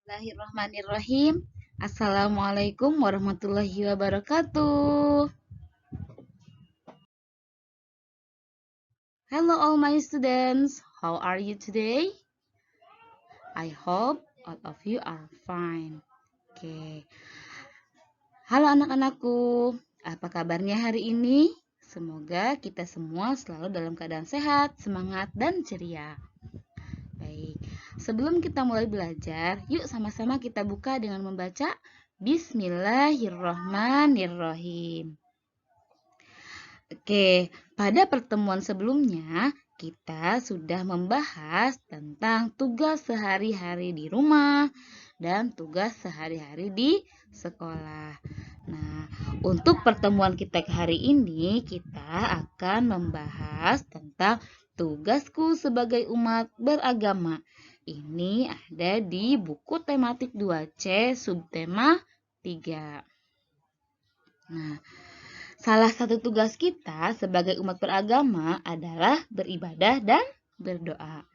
Bismillahirrahmanirrahim. Assalamualaikum warahmatullahi wabarakatuh. Hello all my students. How are you today? I hope all of you are fine. Oke. Halo anak-anakku. Apa kabarnya hari ini? Semoga kita semua selalu dalam keadaan sehat, semangat, dan ceria. Baik. Sebelum kita mulai belajar, yuk sama-sama kita buka dengan membaca Bismillahirrahmanirrahim. Oke, pada pertemuan sebelumnya kita sudah membahas tentang tugas sehari-hari di rumah dan tugas sehari-hari di sekolah. Nah, untuk pertemuan kita hari ini kita akan membahas tentang tugasku sebagai umat beragama. Ini ada di buku tematik 2C subtema 3. Nah, salah satu tugas kita sebagai umat beragama adalah beribadah dan berdoa.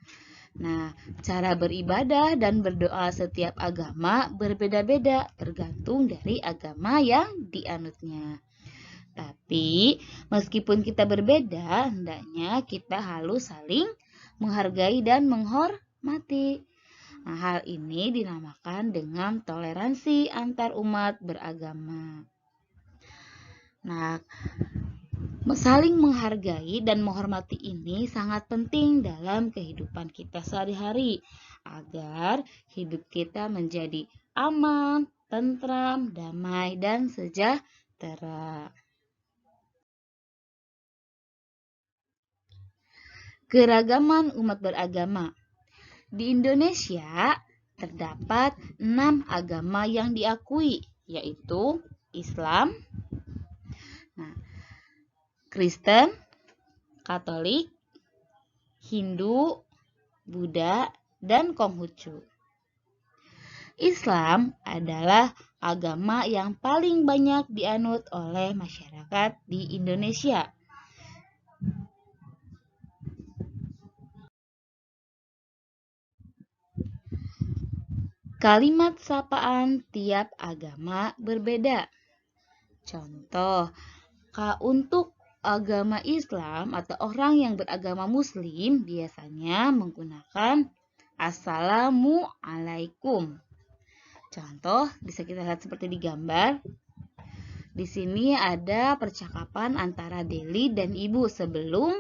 Nah, cara beribadah dan berdoa setiap agama berbeda-beda tergantung dari agama yang dianutnya. Tapi, meskipun kita berbeda, hendaknya kita harus saling menghargai dan menghormati. Nah, hal ini dinamakan dengan toleransi antar umat beragama. Nah, saling menghargai dan menghormati ini sangat penting dalam kehidupan kita sehari-hari agar hidup kita menjadi aman, tentram, damai, dan sejahtera. Keragaman umat beragama. Di Indonesia terdapat 6 agama yang diakui, yaitu Islam, Kristen, Katolik, Hindu, Buddha, dan Konghucu. Islam adalah agama yang paling banyak dianut oleh masyarakat di Indonesia. Kalimat sapaan tiap agama berbeda. Contoh, untuk agama Islam atau orang yang beragama Muslim biasanya menggunakan Assalamualaikum. Contoh bisa kita lihat seperti di gambar. Di sini ada percakapan antara Deli dan ibu sebelum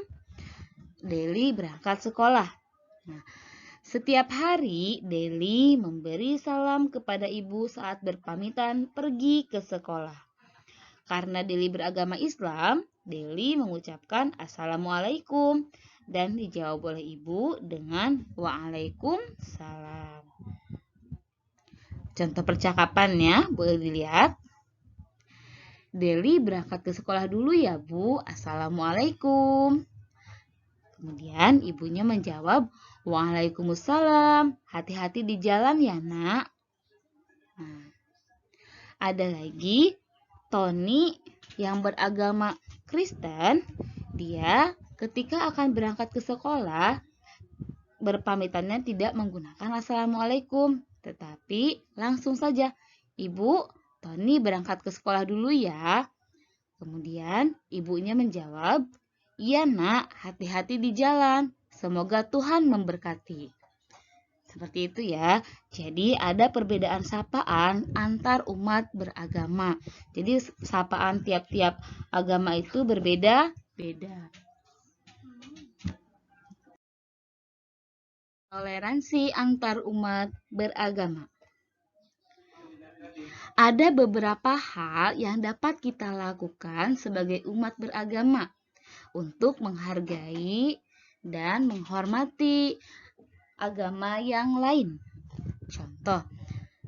Deli berangkat sekolah. Nah, setiap hari Deli memberi salam kepada ibu saat berpamitan pergi ke sekolah. Karena Deli beragama Islam, Deli mengucapkan Assalamualaikum dan dijawab oleh ibu dengan Waalaikumsalam. Contoh percakapannya boleh dilihat. Deli berangkat ke sekolah dulu ya Bu, Assalamualaikum. Kemudian ibunya menjawab Waalaikumsalam, hati-hati di jalan ya nak. Nah, ada lagi Tony yang beragama Kristen, dia ketika akan berangkat ke sekolah berpamitannya tidak menggunakan Assalamualaikum, tetapi langsung saja, Ibu, Tony berangkat ke sekolah dulu ya. Kemudian ibunya menjawab, iya nak, hati-hati di jalan, semoga Tuhan memberkati. Seperti itu ya. Jadi ada perbedaan sapaan antar umat beragama. Jadi sapaan tiap-tiap agama itu berbeda-beda. Toleransi antar umat beragama. Ada beberapa hal yang dapat kita lakukan sebagai umat beragama untuk menghargai dan menghormati agama yang lain. Contoh,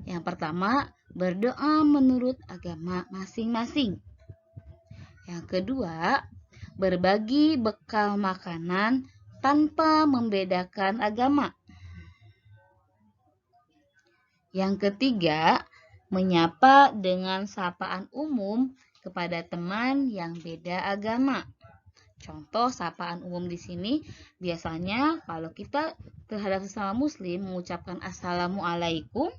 yang pertama, berdoa menurut agama masing-masing. Yang kedua, berbagi bekal makanan tanpa membedakan agama. Yang ketiga, menyapa dengan sapaan umum kepada teman yang beda agama. Contoh sapaan umum di sini biasanya kalau kita terhadap sesama muslim mengucapkan assalamualaikum,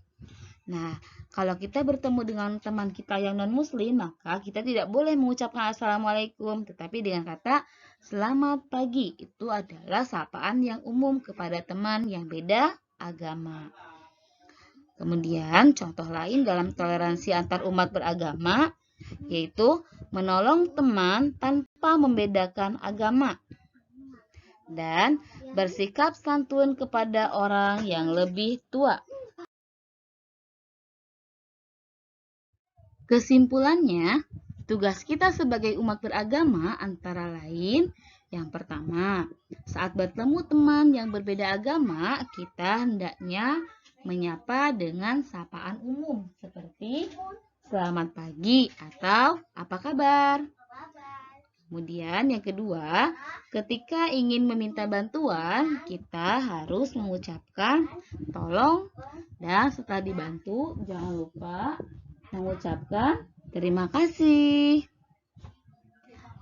Nah, kalau kita bertemu dengan teman kita yang non-muslim, maka kita tidak boleh mengucapkan assalamualaikum, tetapi dengan kata selamat pagi. Itu adalah sapaan yang umum kepada teman yang beda agama. Kemudian, contoh lain dalam toleransi antar umat beragama, yaitu menolong teman tanpa membedakan agama dan bersikap santun kepada orang yang lebih tua. Kesimpulannya, tugas kita sebagai umat beragama antara lain, yang pertama, saat bertemu teman yang berbeda agama, kita hendaknya menyapa dengan sapaan umum seperti selamat pagi atau apa kabar. Kemudian yang kedua, ketika ingin meminta bantuan, kita harus mengucapkan tolong dan setelah dibantu jangan lupa mengucapkan terima kasih.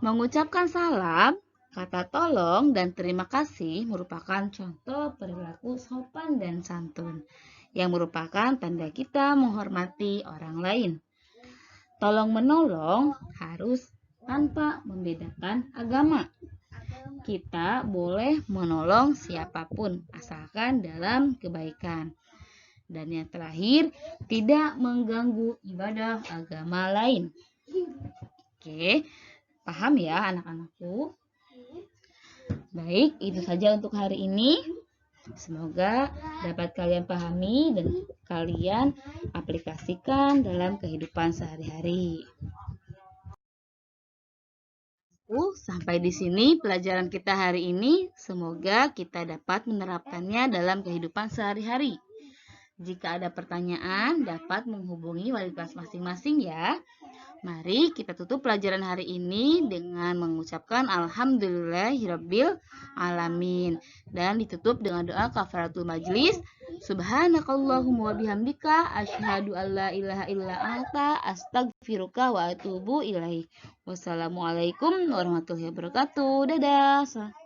Mengucapkan salam, kata tolong dan terima kasih merupakan contoh perilaku sopan dan santun yang merupakan tanda kita menghormati orang lain. Tolong menolong harus tanpa membedakan agama. Kita boleh menolong siapapun asalkan dalam kebaikan. Dan yang terakhir, tidak mengganggu ibadah agama lain. Oke, paham ya anak-anakku? Baik, itu saja untuk hari ini. Semoga dapat kalian pahami dan kalian aplikasikan dalam kehidupan sehari-hari. Sampai di sini pelajaran kita hari ini. Semoga kita dapat menerapkannya dalam kehidupan sehari-hari. Jika ada pertanyaan, dapat menghubungi wali kelas masing-masing ya. Mari kita tutup pelajaran hari ini dengan mengucapkan Alhamdulillahirabbil alamin dan ditutup dengan doa kafaratul majlis. Subhanakallahumma wa bihamdika asyhadu alla ilaha illa anta astaghfiruka wa atubu ilaik. Wassalamualaikum warahmatullahi wabarakatuh. Dadah.